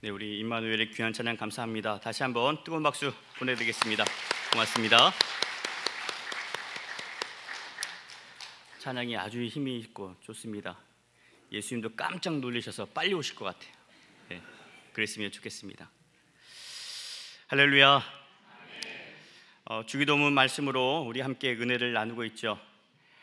네, 우리 임마누엘의 귀한 찬양 감사합니다. 다시 한번 뜨거운 박수 보내드리겠습니다. 고맙습니다. 찬양이 아주 힘이 있고 좋습니다. 예수님도 깜짝 놀라셔서 빨리 오실 것 같아요. 네, 그랬으면 좋겠습니다. 할렐루야. 주기도문 말씀으로 우리 함께 은혜를 나누고 있죠.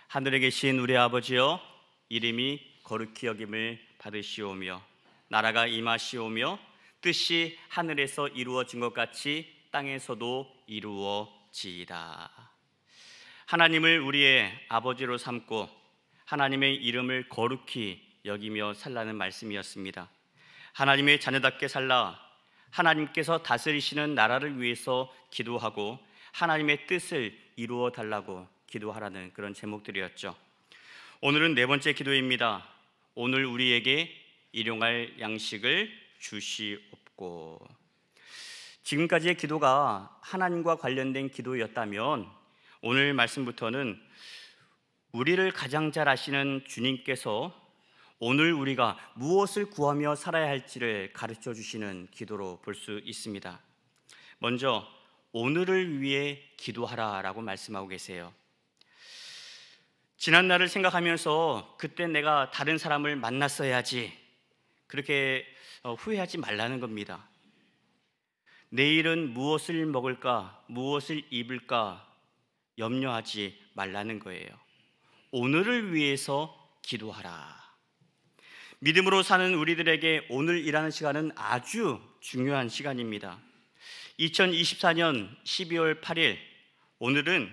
하늘에 계신 우리 아버지여, 이름이 거룩히 여김을 받으시오며 나라가 임하시오며 뜻이 하늘에서 이루어진 것 같이 땅에서도 이루어지이다. 하나님을 우리의 아버지로 삼고 하나님의 이름을 거룩히 여기며 살라는 말씀이었습니다. 하나님의 자녀답게 살라 하나님께서 다스리시는 나라를 위해서 기도하고 하나님의 뜻을 이루어 달라고 기도하라는 그런 제목들이었죠. 오늘은 네 번째 기도입니다. 오늘 우리에게 일용할 양식을 주시옵고. 지금까지의 기도가 하나님과 관련된 기도였다면 오늘 말씀부터는 우리를 가장 잘 아시는 주님께서 오늘 우리가 무엇을 구하며 살아야 할지를 가르쳐 주시는 기도로 볼 수 있습니다. 먼저 오늘을 위해 기도하라 라고 말씀하고 계세요. 지난 날을 생각하면서 그때 내가 다른 사람을 만났어야지, 그렇게 후회하지 말라는 겁니다. 내일은 무엇을 먹을까, 무엇을 입을까 염려하지 말라는 거예요. 오늘을 위해서 기도하라. 믿음으로 사는 우리들에게 오늘이라는 시간은 아주 중요한 시간입니다. 2024년 12월 8일, 오늘은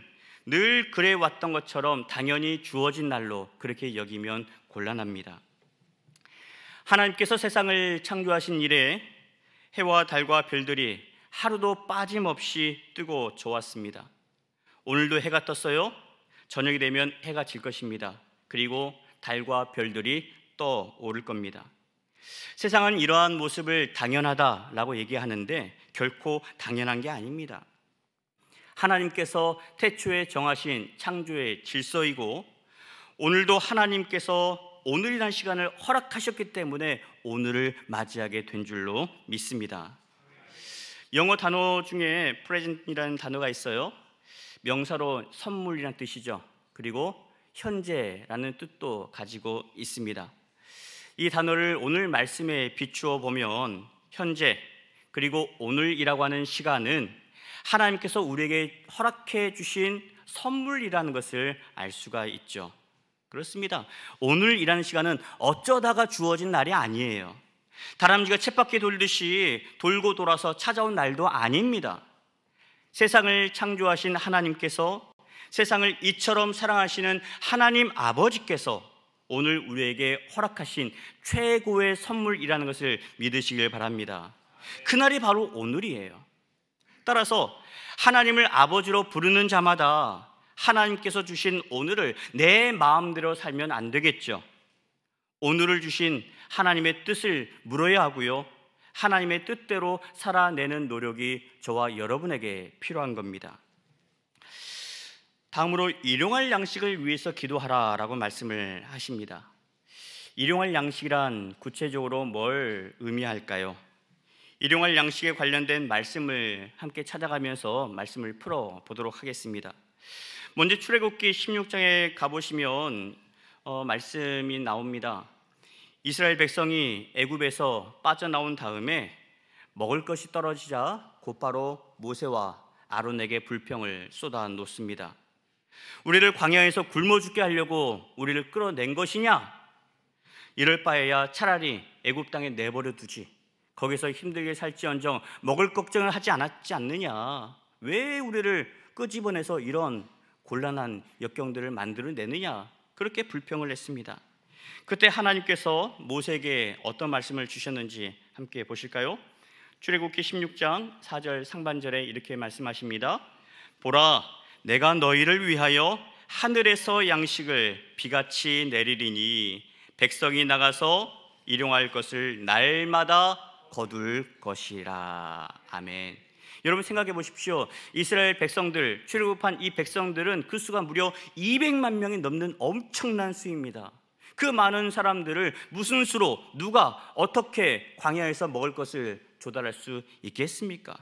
늘 그래왔던 것처럼 당연히 주어진 날로 그렇게 여기면 곤란합니다. 하나님께서 세상을 창조하신 이래 해와 달과 별들이 하루도 빠짐없이 뜨고 좋았습니다. 오늘도 해가 떴어요. 저녁이 되면 해가 질 것입니다. 그리고 달과 별들이 떠오를 겁니다. 세상은 이러한 모습을 당연하다라고 얘기하는데 결코 당연한 게 아닙니다. 하나님께서 태초에 정하신 창조의 질서이고 오늘도 하나님께서 오늘이라는 시간을 허락하셨기 때문에 오늘을 맞이하게 된 줄로 믿습니다. 영어 단어 중에 present이라는 단어가 있어요. 명사로 선물이라는 뜻이죠. 그리고 현재라는 뜻도 가지고 있습니다. 이 단어를 오늘 말씀에 비추어 보면 현재 그리고 오늘이라고 하는 시간은 하나님께서 우리에게 허락해 주신 선물이라는 것을 알 수가 있죠. 그렇습니다. 오늘이라는 시간은 어쩌다가 주어진 날이 아니에요. 다람쥐가 쳇바퀴 돌듯이 돌고 돌아서 찾아온 날도 아닙니다. 세상을 창조하신 하나님께서, 세상을 이처럼 사랑하시는 하나님 아버지께서 오늘 우리에게 허락하신 최고의 선물이라는 것을 믿으시길 바랍니다. 그날이 바로 오늘이에요. 따라서 하나님을 아버지로 부르는 자마다 하나님께서 주신 오늘을 내 마음대로 살면 안 되겠죠. 오늘을 주신 하나님의 뜻을 물어야 하고요, 하나님의 뜻대로 살아내는 노력이 저와 여러분에게 필요한 겁니다. 다음으로 일용할 양식을 위해서 기도하라라고 말씀을 하십니다. 일용할 양식이란 구체적으로 뭘 의미할까요? 일용할 양식에 관련된 말씀을 함께 찾아가면서 말씀을 풀어보도록 하겠습니다. 먼저 출애굽기 16장에 가보시면 말씀이 나옵니다. 이스라엘 백성이 애굽에서 빠져나온 다음에 먹을 것이 떨어지자 곧바로 모세와 아론에게 불평을 쏟아 놓습니다. 우리를 광야에서 굶어 죽게 하려고 우리를 끌어낸 것이냐? 이럴 바에야 차라리 애굽 땅에 내버려 두지, 거기서 힘들게 살지언정 먹을 걱정을 하지 않았지 않느냐? 왜 우리를 끄집어내서 이런 곤란한 역경들을 만들어내느냐? 그렇게 불평을 했습니다. 그때 하나님께서 모세에게 어떤 말씀을 주셨는지 함께 보실까요? 출애굽기 16장 4절 상반절에 이렇게 말씀하십니다. 보라, 내가 너희를 위하여 하늘에서 양식을 비같이 내리리니 백성이 나가서 일용할 것을 날마다 거둘 것이라. 아멘. 여러분 생각해 보십시오. 이스라엘 백성들, 출애굽한 이 백성들은 그 수가 무려 200만 명이 넘는 엄청난 수입니다. 그 많은 사람들을 무슨 수로 누가 어떻게 광야에서 먹을 것을 조달할 수 있겠습니까?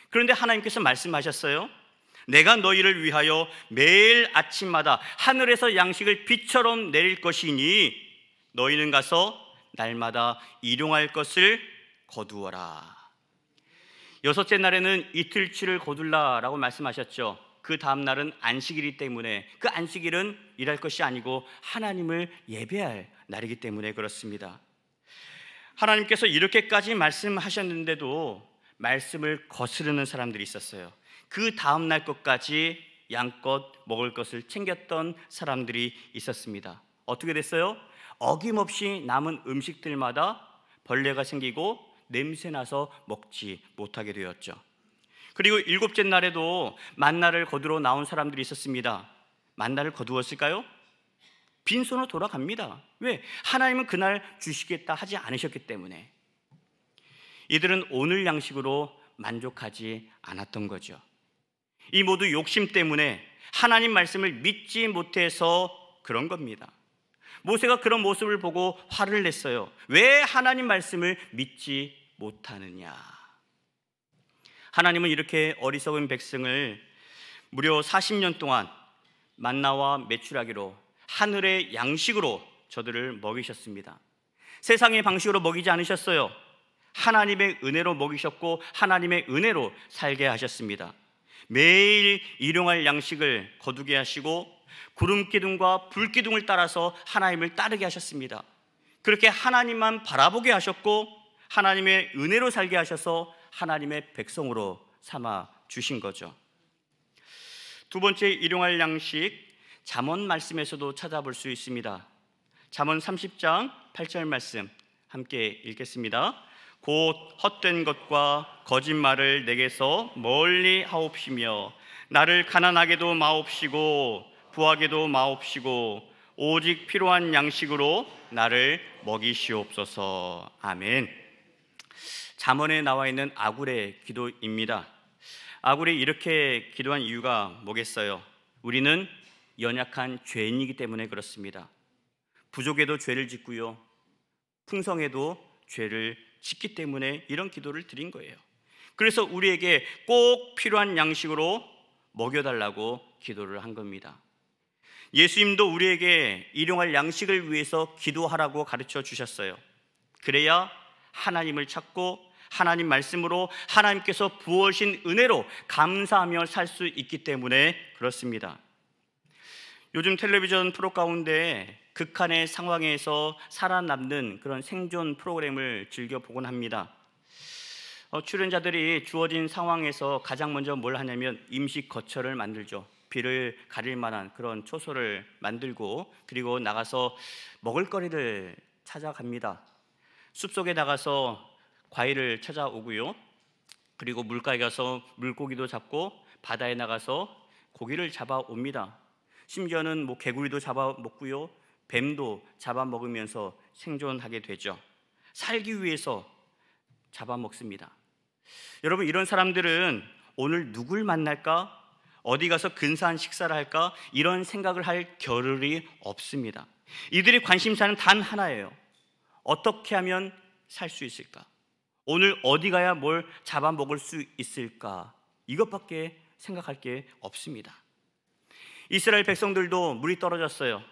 그런데 하나님께서 말씀하셨어요. 내가 너희를 위하여 매일 아침마다 하늘에서 양식을 비처럼 내릴 것이니 너희는 가서 날마다 일용할 것을 거두어라. 여섯째 날에는 이틀치를 거둘라라고 말씀하셨죠. 그 다음 날은 안식일이기 때문에, 그 안식일은 일할 것이 아니고 하나님을 예배할 날이기 때문에 그렇습니다. 하나님께서 이렇게까지 말씀하셨는데도 말씀을 거스르는 사람들이 있었어요. 그 다음 날 것까지 양껏 먹을 것을 챙겼던 사람들이 있었습니다. 어떻게 됐어요? 어김없이 남은 음식들마다 벌레가 생기고 냄새나서 먹지 못하게 되었죠. 그리고 일곱째 날에도 만나를 거두러 나온 사람들이 있었습니다. 만나를 거두었을까요? 빈손으로 돌아갑니다. 왜? 하나님은 그날 주시겠다 하지 않으셨기 때문에. 이들은 오늘 양식으로 만족하지 않았던 거죠. 이 모두 욕심 때문에 하나님 말씀을 믿지 못해서 그런 겁니다. 모세가 그런 모습을 보고 화를 냈어요. 왜 하나님 말씀을 믿지 못하느냐? 하나님은 이렇게 어리석은 백성을 무려 40년 동안 만나와 메추라기로, 하늘의 양식으로 저들을 먹이셨습니다. 세상의 방식으로 먹이지 않으셨어요. 하나님의 은혜로 먹이셨고 하나님의 은혜로 살게 하셨습니다. 매일 일용할 양식을 거두게 하시고 구름기둥과 불기둥을 따라서 하나님을 따르게 하셨습니다. 그렇게 하나님만 바라보게 하셨고 하나님의 은혜로 살게 하셔서 하나님의 백성으로 삼아 주신 거죠. 두 번째 일용할 양식, 잠언 말씀에서도 찾아볼 수 있습니다. 잠언 30장 8절 말씀 함께 읽겠습니다. 곧 헛된 것과 거짓말을 내게서 멀리 하옵시며 나를 가난하게도 마옵시고 부하게도 마옵시고 오직 필요한 양식으로 나를 먹이시옵소서. 아멘. 잠언에 나와 있는 아굴의 기도입니다. 아굴이 이렇게 기도한 이유가 뭐겠어요? 우리는 연약한 죄인이기 때문에 그렇습니다. 부족에도 죄를 짓고요, 풍성에도 죄를 짓기 때문에 이런 기도를 드린 거예요. 그래서 우리에게 꼭 필요한 양식으로 먹여달라고 기도를 한 겁니다. 예수님도 우리에게 일용할 양식을 위해서 기도하라고 가르쳐 주셨어요. 그래야 하나님을 찾고 하나님 말씀으로 하나님께서 부어신 은혜로 감사하며 살 수 있기 때문에 그렇습니다. 요즘 텔레비전 프로 가운데 극한의 상황에서 살아남는 그런 생존 프로그램을 즐겨 보곤 합니다. 출연자들이 주어진 상황에서 가장 먼저 뭘 하냐면 임시 거처를 만들죠. 비를 가릴 만한 그런 초소를 만들고 그리고 나가서 먹을거리를 찾아갑니다. 숲속에 나가서 과일을 찾아오고요, 그리고 물가에 가서 물고기도 잡고 바다에 나가서 고기를 잡아옵니다. 심지어는 개구리도 잡아먹고요, 뱀도 잡아먹으면서 생존하게 되죠. 살기 위해서 잡아먹습니다. 여러분, 이런 사람들은 오늘 누굴 만날까? 어디 가서 근사한 식사를 할까? 이런 생각을 할 겨를이 없습니다. 이들의 관심사는 단 하나예요. 어떻게 하면 살 수 있을까? 오늘 어디 가야 뭘 잡아먹을 수 있을까? 이것밖에 생각할 게 없습니다. 이스라엘 백성들도 물이 떨어졌어요.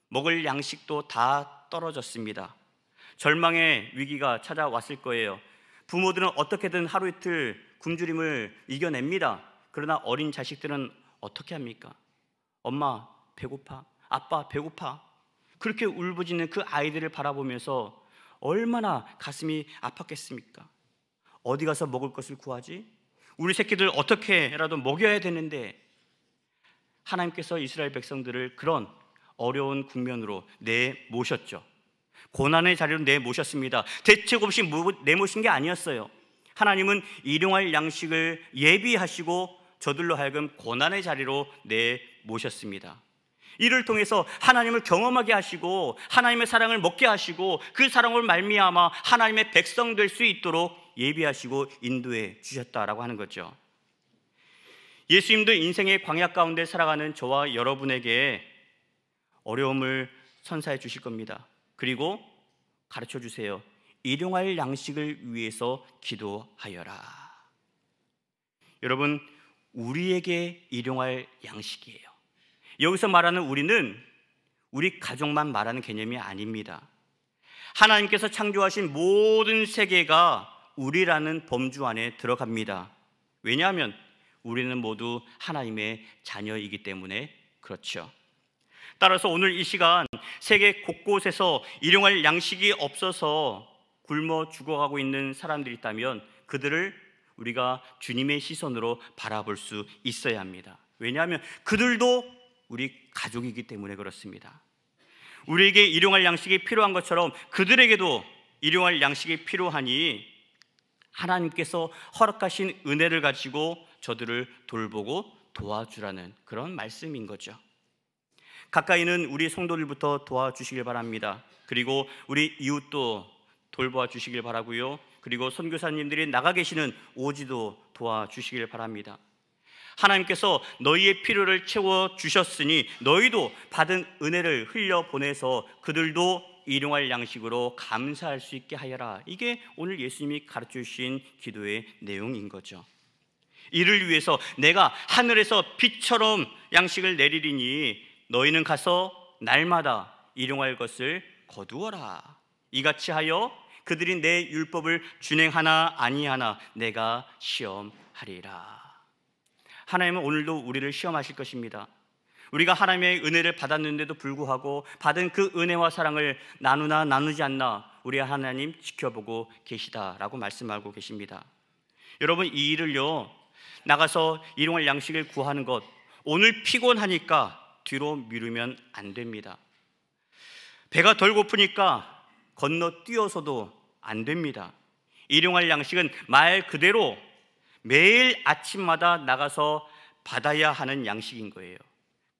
먹을 양식도 다 떨어졌습니다. 절망의 위기가 찾아왔을 거예요. 부모들은 어떻게든 하루 이틀 굶주림을 이겨냅니다. 그러나 어린 자식들은 어떻게 합니까? 엄마 배고파, 아빠 배고파, 그렇게 울부짖는 그 아이들을 바라보면서 얼마나 가슴이 아팠겠습니까? 어디 가서 먹을 것을 구하지? 우리 새끼들 어떻게라도 먹여야 되는데. 하나님께서 이스라엘 백성들을 그런 어려운 국면으로 내모셨죠. 고난의 자리로 내모셨습니다. 대책 없이 내모신 게 아니었어요. 하나님은 일용할 양식을 예비하시고 저들로 하여금 고난의 자리로 내모셨습니다. 이를 통해서 하나님을 경험하게 하시고 하나님의 사랑을 먹게 하시고 그 사랑을 말미암아 하나님의 백성 될 수 있도록 예비하시고 인도해 주셨다라고 하는 거죠. 예수님도 인생의 광야 가운데 살아가는 저와 여러분에게 어려움을 선사해 주실 겁니다. 그리고 가르쳐 주세요. 일용할 양식을 위해서 기도하여라. 여러분, 우리에게 일용할 양식이에요. 여기서 말하는 우리는 우리 가족만 말하는 개념이 아닙니다. 하나님께서 창조하신 모든 세계가 우리라는 범주 안에 들어갑니다. 왜냐하면 우리는 모두 하나님의 자녀이기 때문에 그렇죠. 따라서 오늘 이 시간 세계 곳곳에서 일용할 양식이 없어서 굶어 죽어가고 있는 사람들이 있다면 그들을 우리가 주님의 시선으로 바라볼 수 있어야 합니다. 왜냐하면 그들도 우리 가족이기 때문에 그렇습니다. 우리에게 일용할 양식이 필요한 것처럼 그들에게도 일용할 양식이 필요하니 하나님께서 허락하신 은혜를 가지고 저들을 돌보고 도와주라는 그런 말씀인 거죠. 가까이 있는 우리 성도들부터 도와주시길 바랍니다. 그리고 우리 이웃도 돌보아 주시길 바라고요. 그리고 선교사님들이 나가 계시는 오지도 도와주시길 바랍니다. 하나님께서 너희의 필요를 채워주셨으니 너희도 받은 은혜를 흘려보내서 그들도 일용할 양식으로 감사할 수 있게 하여라. 이게 오늘 예수님이 가르쳐 주신 기도의 내용인 거죠. 이를 위해서 내가 하늘에서 빛처럼 양식을 내리리니 너희는 가서 날마다 일용할 것을 거두어라. 이같이 하여 그들이 내 율법을 준행하나 아니하나 내가 시험하리라. 하나님은 오늘도 우리를 시험하실 것입니다. 우리가 하나님의 은혜를 받았는데도 불구하고 받은 그 은혜와 사랑을 나누나 나누지 않나 우리 하나님 지켜보고 계시다라고 말씀하고 계십니다. 여러분, 이 일을요, 나가서 일용할 양식을 구하는 것, 오늘 피곤하니까 뒤로 미루면 안 됩니다. 배가 덜 고프니까 건너뛰어서도 안 됩니다. 일용할 양식은 말 그대로 매일 아침마다 나가서 받아야 하는 양식인 거예요.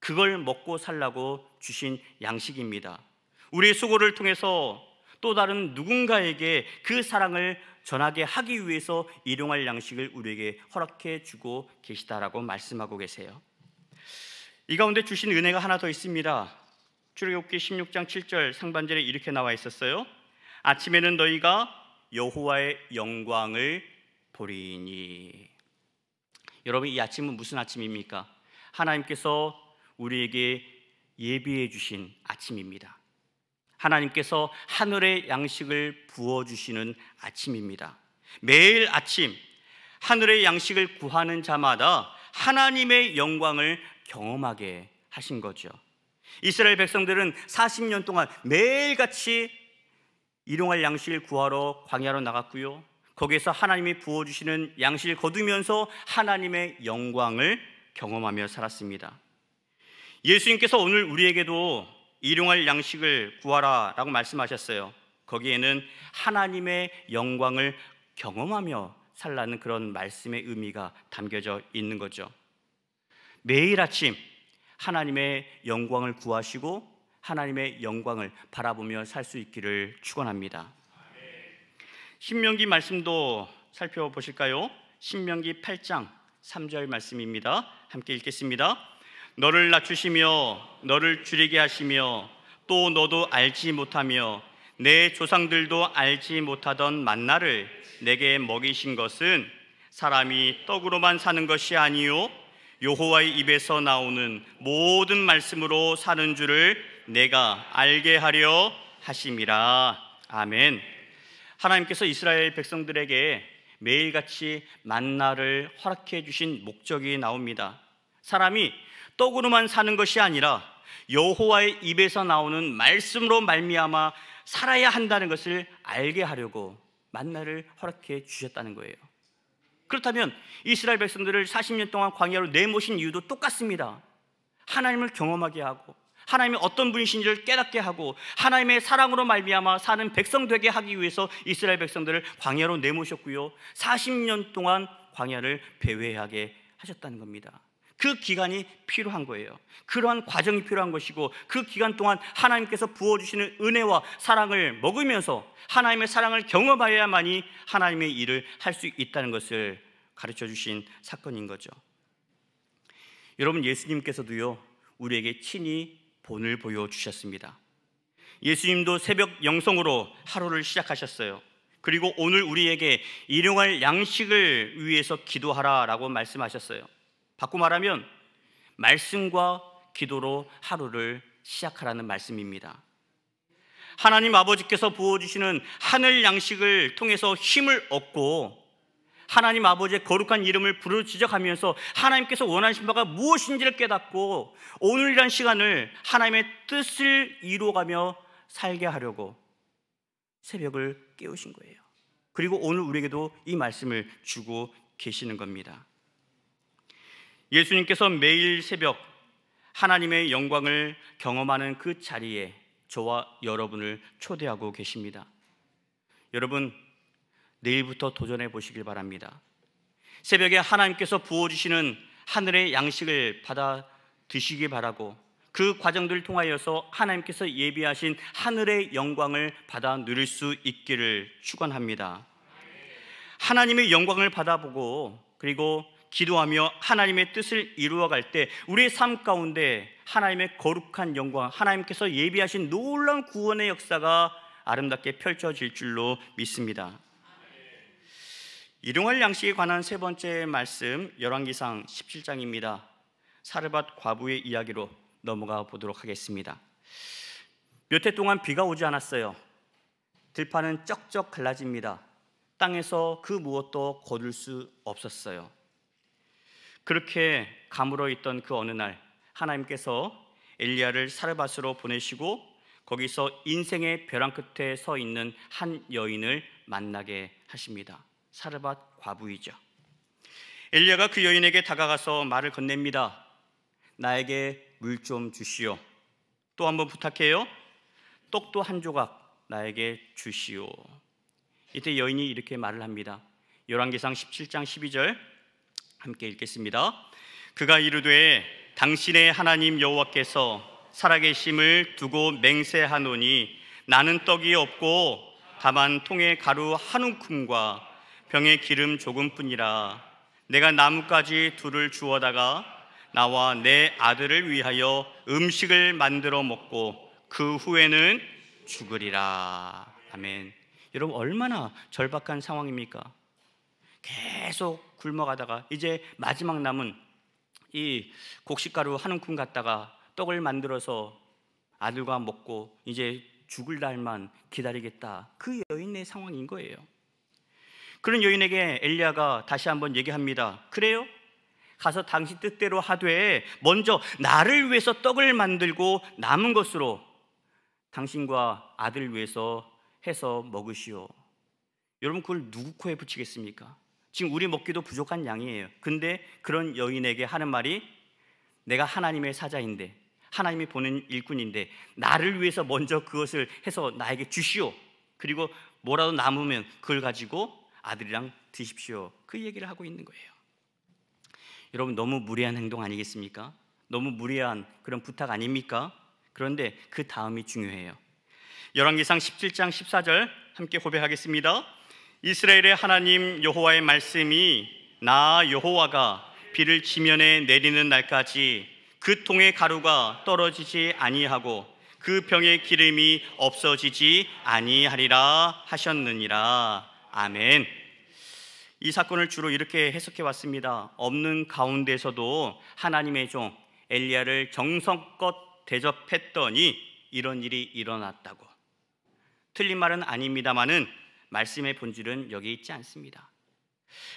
그걸 먹고 살라고 주신 양식입니다. 우리의 수고를 통해서 또 다른 누군가에게 그 사랑을 전하게 하기 위해서 일용할 양식을 우리에게 허락해 주고 계시다라고 말씀하고 계세요. 이 가운데 주신 은혜가 하나 더 있습니다. 출애굽기 16장 7절 상반절에 이렇게 나와 있었어요. 아침에는 너희가 여호와의 영광을 보리니. 여러분, 이 아침은 무슨 아침입니까? 하나님께서 우리에게 예비해 주신 아침입니다. 하나님께서 하늘의 양식을 부어주시는 아침입니다. 매일 아침 하늘의 양식을 구하는 자마다 하나님의 영광을 경험하게 하신 거죠. 이스라엘 백성들은 40년 동안 매일같이 일용할 양식을 구하러 광야로 나갔고요, 거기에서 하나님이 부어주시는 양식을 거두면서 하나님의 영광을 경험하며 살았습니다. 예수님께서 오늘 우리에게도 일용할 양식을 구하라 라고 말씀하셨어요. 거기에는 하나님의 영광을 경험하며 살라는 그런 말씀의 의미가 담겨져 있는 거죠. 매일 아침 하나님의 영광을 구하시고 하나님의 영광을 바라보며 살 수 있기를 축원합니다. 신명기 말씀도 살펴보실까요? 신명기 8장 3절 말씀입니다. 함께 읽겠습니다. 너를 낮추시며 너를 줄이게 하시며 또 너도 알지 못하며 내 조상들도 알지 못하던 만나를 내게 먹이신 것은 사람이 떡으로만 사는 것이 아니요 여호와의 입에서 나오는 모든 말씀으로 사는 줄을 내가 알게 하려 하심이라. 아멘. 하나님께서 이스라엘 백성들에게 매일같이 만나를 허락해 주신 목적이 나옵니다. 사람이 떡으로만 사는 것이 아니라 여호와의 입에서 나오는 말씀으로 말미암아 살아야 한다는 것을 알게 하려고 만나를 허락해 주셨다는 거예요. 그렇다면 이스라엘 백성들을 40년 동안 광야로 내모신 이유도 똑같습니다. 하나님을 경험하게 하고 하나님이 어떤 분이신지를 깨닫게 하고 하나님의 사랑으로 말미암아 사는 백성 되게 하기 위해서 이스라엘 백성들을 광야로 내모셨고요, 40년 동안 광야를 배회하게 하셨다는 겁니다. 그 기간이 필요한 거예요. 그러한 과정이 필요한 것이고 그 기간 동안 하나님께서 부어주시는 은혜와 사랑을 먹으면서 하나님의 사랑을 경험하여야만이 하나님의 일을 할 수 있다는 것을 가르쳐 주신 사건인 거죠. 여러분, 예수님께서도요 우리에게 친히 본을 보여주셨습니다. 예수님도 새벽 영성으로 하루를 시작하셨어요. 그리고 오늘 우리에게 일용할 양식을 위해서 기도하라라고 말씀하셨어요. 바꿔 말하면 말씀과 기도로 하루를 시작하라는 말씀입니다. 하나님 아버지께서 부어주시는 하늘 양식을 통해서 힘을 얻고 하나님 아버지의 거룩한 이름을 부르짖어가면서 하나님께서 원하시는 바가 무엇인지를 깨닫고 오늘이란 시간을 하나님의 뜻을 이루어가며 살게 하려고 새벽을 깨우신 거예요. 그리고 오늘 우리에게도 이 말씀을 주고 계시는 겁니다. 예수님께서 매일 새벽 하나님의 영광을 경험하는 그 자리에 저와 여러분을 초대하고 계십니다. 여러분, 내일부터 도전해 보시길 바랍니다. 새벽에 하나님께서 부어주시는 하늘의 양식을 받아 드시기 바라고 그 과정들을 통하여서 하나님께서 예비하신 하늘의 영광을 받아 누릴 수 있기를 축원합니다. 하나님의 영광을 받아보고 그리고 기도하며 하나님의 뜻을 이루어갈 때 우리의 삶 가운데 하나님의 거룩한 영광, 하나님께서 예비하신 놀라운 구원의 역사가 아름답게 펼쳐질 줄로 믿습니다. 일용할 양식에 관한 세 번째 말씀, 열왕기상 17장입니다. 사르밧 과부의 이야기로 넘어가 보도록 하겠습니다. 몇 해 동안 비가 오지 않았어요. 들판은 쩍쩍 갈라집니다. 땅에서 그 무엇도 거둘 수 없었어요. 그렇게 가물어 있던 그 어느 날 하나님께서 엘리야를 사르밧으로 보내시고 거기서 인생의 벼랑 끝에 서 있는 한 여인을 만나게 하십니다. 사르밧 과부이죠. 엘리야가 그 여인에게 다가가서 말을 건넵니다. 나에게 물 좀 주시오. 또 한번 부탁해요. 떡도 한 조각 나에게 주시오. 이때 여인이 이렇게 말을 합니다. 열왕기상 17장 12절 함께 읽겠습니다. 그가 이르되 당신의 하나님 여호와께서 살아계심을 두고 맹세하노니 나는 떡이 없고 다만 통에 가루 한 움큼과 병에 기름 조금뿐이라. 내가 나뭇가지 둘을 주워다가 나와 내 아들을 위하여 음식을 만들어 먹고 그 후에는 죽으리라. 아멘. 여러분, 얼마나 절박한 상황입니까? 계속 굶어가다가 이제 마지막 남은 이 곡식가루 한 움큼 갖다가 떡을 만들어서 아들과 먹고 이제 죽을 날만 기다리겠다. 그 여인의 상황인 거예요. 그런 여인에게 엘리야가 다시 한번 얘기합니다. 그래요? 가서 당신 뜻대로 하되 먼저 나를 위해서 떡을 만들고 남은 것으로 당신과 아들 위해서 해서 먹으시오. 여러분, 그걸 누구 코에 붙이겠습니까? 지금 우리 먹기도 부족한 양이에요. 근데 그런 여인에게 하는 말이 내가 하나님의 사자인데 하나님이 보낸 일꾼인데 나를 위해서 먼저 그것을 해서 나에게 주시오. 그리고 뭐라도 남으면 그걸 가지고 아들이랑 드십시오. 그 얘기를 하고 있는 거예요. 여러분, 너무 무리한 행동 아니겠습니까? 너무 무리한 그런 부탁 아닙니까? 그런데 그 다음이 중요해요. 열왕기상 17장 14절 함께 고백하겠습니다. 이스라엘의 하나님 여호와의 말씀이 나 여호와가 비를 지면에 내리는 날까지 그 통의 가루가 떨어지지 아니하고 그 병의 기름이 없어지지 아니하리라 하셨느니라. 아멘. 이 사건을 주로 이렇게 해석해 왔습니다. 없는 가운데서도 하나님의 종 엘리야를 정성껏 대접했더니 이런 일이 일어났다고. 틀린 말은 아닙니다만은 말씀의 본질은 여기 있지 않습니다.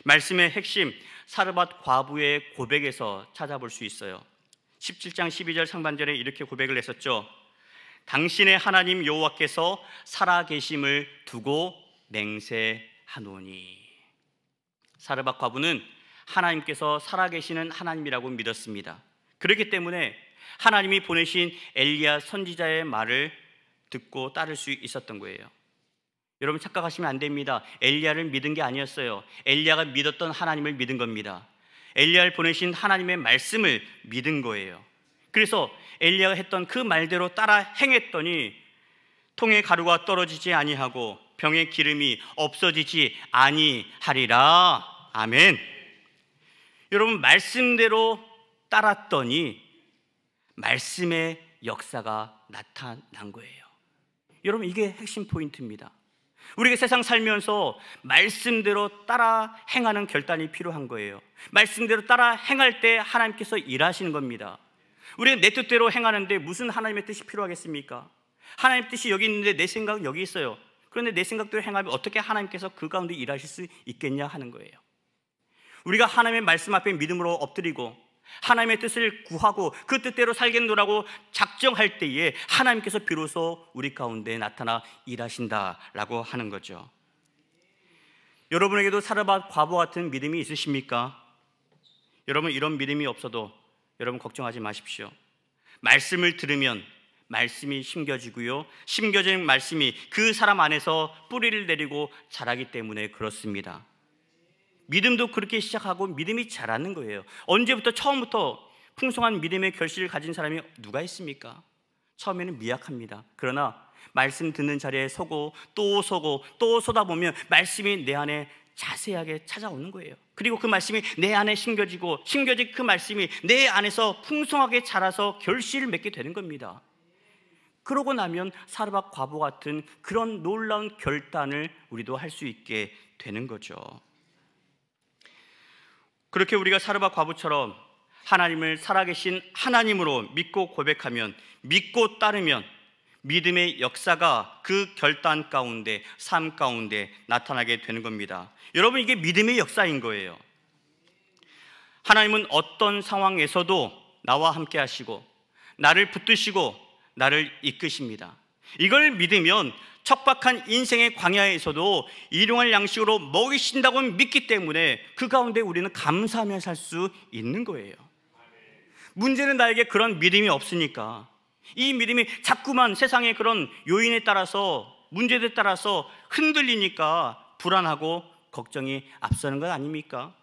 말씀의 핵심, 사르밧 과부의 고백에서 찾아볼 수 있어요. 17장 12절 상반절에 이렇게 고백을 했었죠. 당신의 하나님 여호와께서 살아계심을 두고 맹세하노니. 사르밧 과부는 하나님께서 살아계시는 하나님이라고 믿었습니다. 그렇기 때문에 하나님이 보내신 엘리야 선지자의 말을 듣고 따를 수 있었던 거예요. 여러분, 착각하시면 안 됩니다. 엘리야를 믿은 게 아니었어요. 엘리야가 믿었던 하나님을 믿은 겁니다. 엘리야를 보내신 하나님의 말씀을 믿은 거예요. 그래서 엘리야가 했던 그 말대로 따라 행했더니 통의 가루가 떨어지지 아니하고 병의 기름이 없어지지 아니하리라. 아멘. 여러분, 말씀대로 따랐더니 말씀의 역사가 나타난 거예요. 여러분, 이게 핵심 포인트입니다. 우리가 세상 살면서 말씀대로 따라 행하는 결단이 필요한 거예요. 말씀대로 따라 행할 때 하나님께서 일하시는 겁니다. 우리가 내 뜻대로 행하는데 무슨 하나님의 뜻이 필요하겠습니까? 하나님의 뜻이 여기 있는데 내 생각은 여기 있어요. 그런데 내 생각대로 행하면 어떻게 하나님께서 그 가운데 일하실 수 있겠냐 하는 거예요. 우리가 하나님의 말씀 앞에 믿음으로 엎드리고 하나님의 뜻을 구하고 그 뜻대로 살겠노라고 작정할 때에 하나님께서 비로소 우리 가운데 나타나 일하신다라고 하는 거죠. 여러분에게도 사르밧 과부 같은 믿음이 있으십니까? 여러분, 이런 믿음이 없어도 여러분 걱정하지 마십시오. 말씀을 들으면 말씀이 심겨지고요, 심겨진 말씀이 그 사람 안에서 뿌리를 내리고 자라기 때문에 그렇습니다. 믿음도 그렇게 시작하고 믿음이 자라는 거예요. 언제부터, 처음부터 풍성한 믿음의 결실을 가진 사람이 누가 있습니까? 처음에는 미약합니다. 그러나 말씀 듣는 자리에 서고 또 쏘다 보면 말씀이 내 안에 자세하게 찾아오는 거예요. 그리고 그 말씀이 내 안에 심겨진 그 말씀이 내 안에서 풍성하게 자라서 결실을 맺게 되는 겁니다. 그러고 나면 사르밧 과부 같은 그런 놀라운 결단을 우리도 할 수 있게 되는 거죠. 그렇게 우리가 사르밧 과부처럼 하나님을 살아계신 하나님으로 믿고 고백하면, 믿고 따르면 믿음의 역사가 그 결단 가운데, 삶 가운데 나타나게 되는 겁니다. 여러분, 이게 믿음의 역사인 거예요. 하나님은 어떤 상황에서도 나와 함께 하시고 나를 붙드시고 나를 이끄십니다. 이걸 믿으면 척박한 인생의 광야에서도 일용할 양식으로 먹이신다고 믿기 때문에 그 가운데 우리는 감사하며 살 수 있는 거예요. 문제는 나에게 그런 믿음이 없으니까, 이 믿음이 자꾸만 세상의 그런 요인에 따라서, 문제들에 따라서 흔들리니까 불안하고 걱정이 앞서는 것 아닙니까?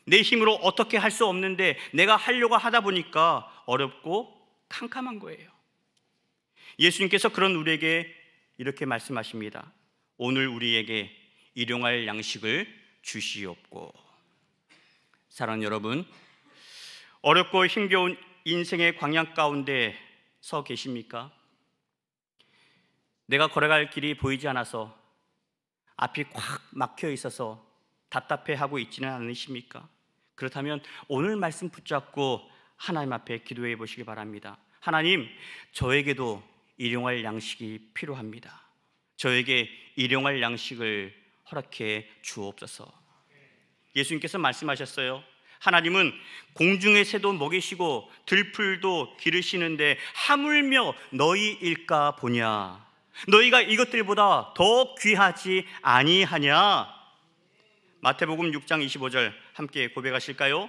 내 힘으로 어떻게 할 수 없는데 내가 하려고 하다 보니까 어렵고 캄캄한 거예요. 예수님께서 그런 우리에게 이렇게 말씀하십니다. 오늘 우리에게 일용할 양식을 주시옵고. 사랑하는 여러분, 어렵고 힘겨운 인생의 광야 가운데 서 계십니까? 내가 걸어갈 길이 보이지 않아서, 앞이 꽉 막혀 있어서 답답해하고 있지는 않으십니까? 그렇다면 오늘 말씀 붙잡고 하나님 앞에 기도해 보시기 바랍니다. 하나님, 저에게도 일용할 양식이 필요합니다. 저에게 일용할 양식을 허락해 주옵소서. 예수님께서 말씀하셨어요. 하나님은 공중의 새도 먹이시고 들풀도 기르시는데 하물며 너희일까 보냐? 너희가 이것들보다 더 귀하지 아니하냐? 마태복음 6장 25절 함께 고백하실까요?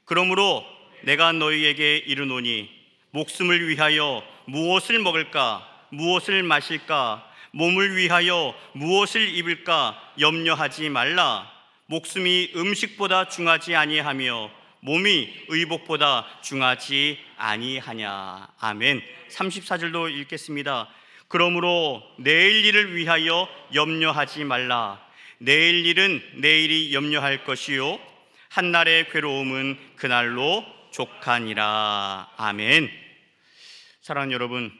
그러므로 내가 너희에게 이르노니 목숨을 위하여 무엇을 먹을까, 무엇을 마실까, 몸을 위하여 무엇을 입을까 염려하지 말라. 목숨이 음식보다 중하지 아니하며 몸이 의복보다 중하지 아니하냐. 아멘. 34절도 읽겠습니다. 그러므로 내일 일을 위하여 염려하지 말라. 내일 일은 내일이 염려할 것이요 한날의 괴로움은 그날로 족하니라. 아멘. 사랑하는 여러분,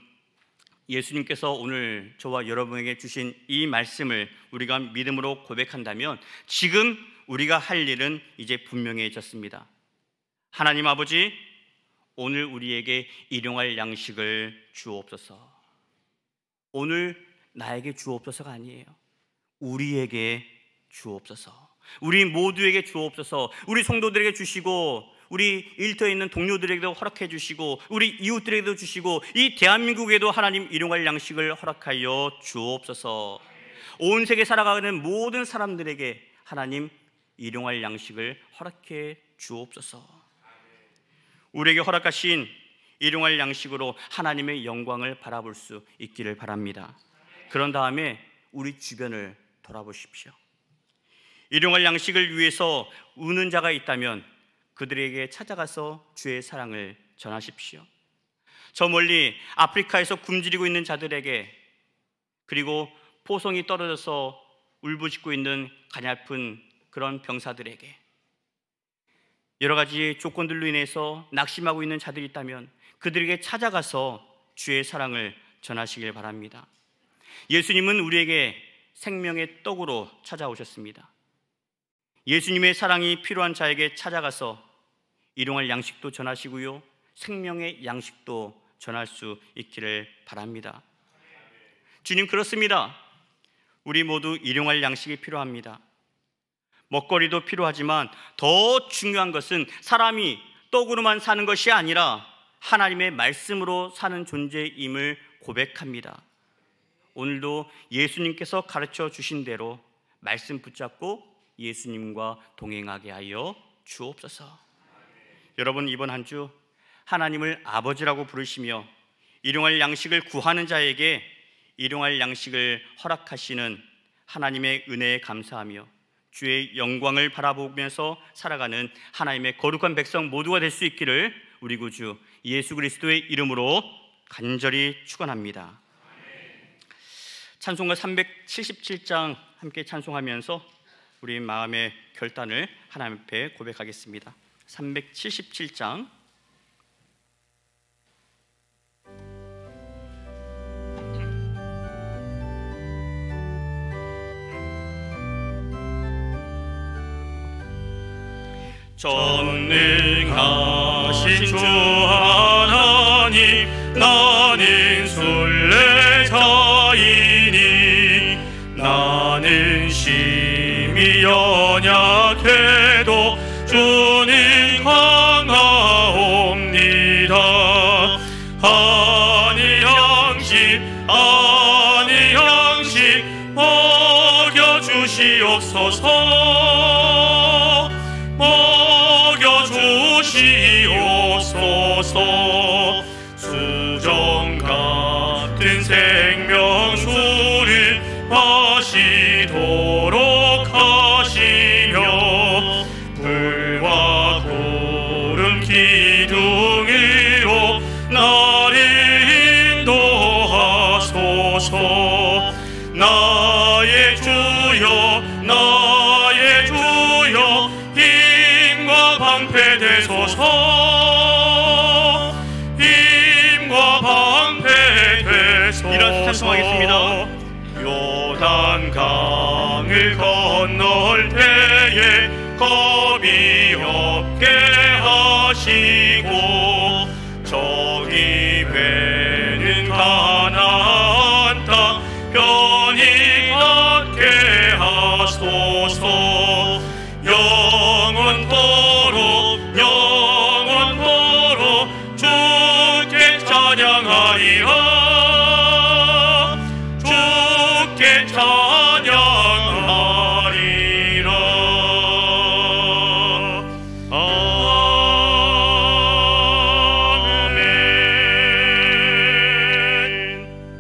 예수님께서 오늘 저와 여러분에게 주신 이 말씀을 우리가 믿음으로 고백한다면 지금 우리가 할 일은 이제 분명해졌습니다. 하나님 아버지, 오늘 우리에게 일용할 양식을 주옵소서. 오늘 나에게 주옵소서가 아니에요. 우리에게 주옵소서. 우리 모두에게 주옵소서. 우리 성도들에게 주시고 우리 일터에 있는 동료들에게도 허락해 주시고 우리 이웃들에게도 주시고 이 대한민국에도 하나님 일용할 양식을 허락하여 주옵소서. 온 세계 살아가는 모든 사람들에게 하나님 일용할 양식을 허락해 주옵소서. 우리에게 허락하신 일용할 양식으로 하나님의 영광을 바라볼 수 있기를 바랍니다. 그런 다음에 우리 주변을 돌아보십시오. 일용할 양식을 위해서 우는 자가 있다면 그들에게 찾아가서 주의 사랑을 전하십시오. 저 멀리 아프리카에서 굶주리고 있는 자들에게, 그리고 포성이 떨어져서 울부짖고 있는 가냘픈 그런 병사들에게, 여러 가지 조건들로 인해서 낙심하고 있는 자들이 있다면 그들에게 찾아가서 주의 사랑을 전하시길 바랍니다. 예수님은 우리에게 생명의 떡으로 찾아오셨습니다. 예수님의 사랑이 필요한 자에게 찾아가서 일용할 양식도 전하시고요, 생명의 양식도 전할 수 있기를 바랍니다. 주님, 그렇습니다. 우리 모두 일용할 양식이 필요합니다. 먹거리도 필요하지만 더 중요한 것은 사람이 떡으로만 사는 것이 아니라 하나님의 말씀으로 사는 존재임을 고백합니다. 오늘도 예수님께서 가르쳐 주신 대로 말씀 붙잡고 예수님과 동행하게 하여 주옵소서. 여러분, 이번 한 주 하나님을 아버지라고 부르시며 일용할 양식을 구하는 자에게 일용할 양식을 허락하시는 하나님의 은혜에 감사하며 주의 영광을 바라보면서 살아가는 하나님의 거룩한 백성 모두가 될 수 있기를 우리 구주 예수 그리스도의 이름으로 간절히 축원합니다. 찬송가 377장 함께 찬송하면서 우리 마음의 결단을 하나님 앞에 고백하겠습니다. 377장. 전능하신 주 하나님, 나는 순례자이니 나는 심히 연약해도 주는 강하옵니다. 아니 양식 먹여주시옵소서. 먹여주시옵소서. 수정 같은 생명수를 마시도록 하시며 불과 구름 기둥으로 나를 인도하소서. 나의 주여, 나의 주여, 힘과 방패 되소서. 힘과 방패 되소서. 이런 찬송하겠습니다. 요단강을 건널 때에 겁이 없게 하시고 저기 배는 가나안 땅 편히 닿게 하소서. 영원토록 주께 찬양하리라. 주께 찬양하리라. 아멘.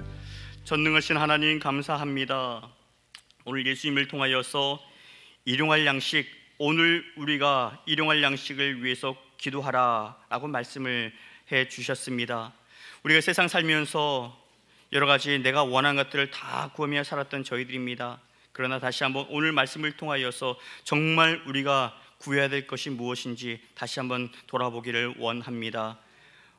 전능하신 하나님 감사합니다. 오늘 예수님을 통하여서 일용할 양식, 오늘 우리가 일용할 양식을 위해서 기도하라라고 말씀을 해 주셨습니다. 우리가 세상 살면서 여러 가지 내가 원하는 것들을 다 구하며 살았던 저희들입니다. 그러나 다시 한번 오늘 말씀을 통하여서 정말 우리가 구해야 될 것이 무엇인지 다시 한번 돌아보기를 원합니다.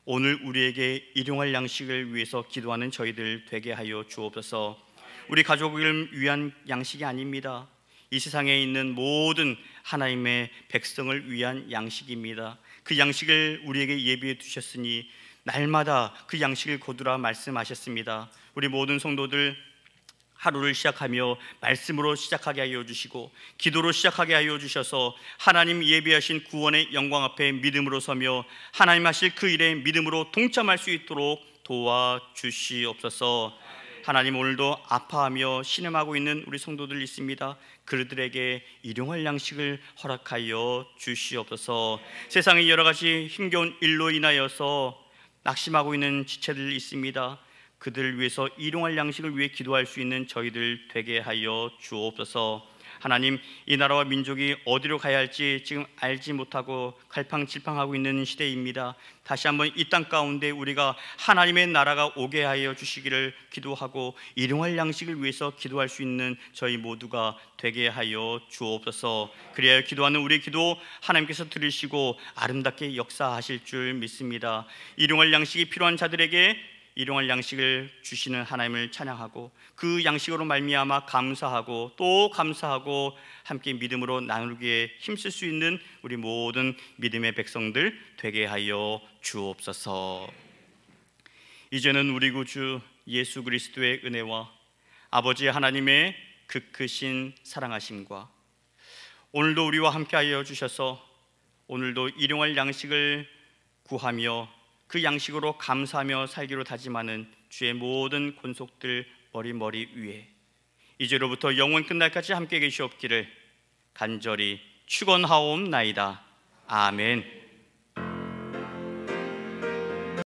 오늘 우리에게 일용할 양식을 위해서 기도하는 저희들 되게 하여 주옵소서. 우리 가족을 위한 양식이 아닙니다. 이 세상에 있는 모든 하나님의 백성을 위한 양식입니다. 그 양식을 우리에게 예비해 두셨으니 날마다 그 양식을 거두라 말씀하셨습니다. 우리 모든 성도들 하루를 시작하며 말씀으로 시작하게 하여 주시고 기도로 시작하게 하여 주셔서 하나님 예비하신 구원의 영광 앞에 믿음으로 서며 하나님 하실 그 일에 믿음으로 동참할 수 있도록 도와주시옵소서. 하나님, 오늘도 아파하며 신음하고 있는 우리 성도들 있습니다. 그들에게 일용할 양식을 허락하여 주시옵소서. 세상의 여러 가지 힘겨운 일로 인하여서 낙심하고 있는 지체들 있습니다. 그들을 위해서 일용할 양식을 위해 기도할 수 있는 저희들 되게 하여 주옵소서. 하나님, 이 나라와 민족이 어디로 가야 할지 지금 알지 못하고 갈팡질팡하고 있는 시대입니다. 다시 한번 이 땅 가운데 우리가 하나님의 나라가 오게 하여 주시기를 기도하고 일용할 양식을 위해서 기도할 수 있는 저희 모두가 되게 하여 주옵소서. 그리하여 기도하는 우리 기도 하나님께서 들으시고 아름답게 역사하실 줄 믿습니다. 일용할 양식이 필요한 자들에게 일용할 양식을 주시는 하나님을 찬양하고 그 양식으로 말미암아 감사하고 또 감사하고 함께 믿음으로 나누기에 힘쓸 수 있는 우리 모든 믿음의 백성들 되게 하여 주옵소서. 이제는 우리 구주 예수 그리스도의 은혜와 아버지 하나님의 그 크신 사랑하심과 오늘도 우리와 함께하여 주셔서 오늘도 일용할 양식을 구하며 그 양식으로 감사하며 살기로 다짐하는 주의 모든 권속들 머리 위에 이제로부터 영원 끝날까지 함께 계시옵기를 간절히 축원하옵나이다. 아멘.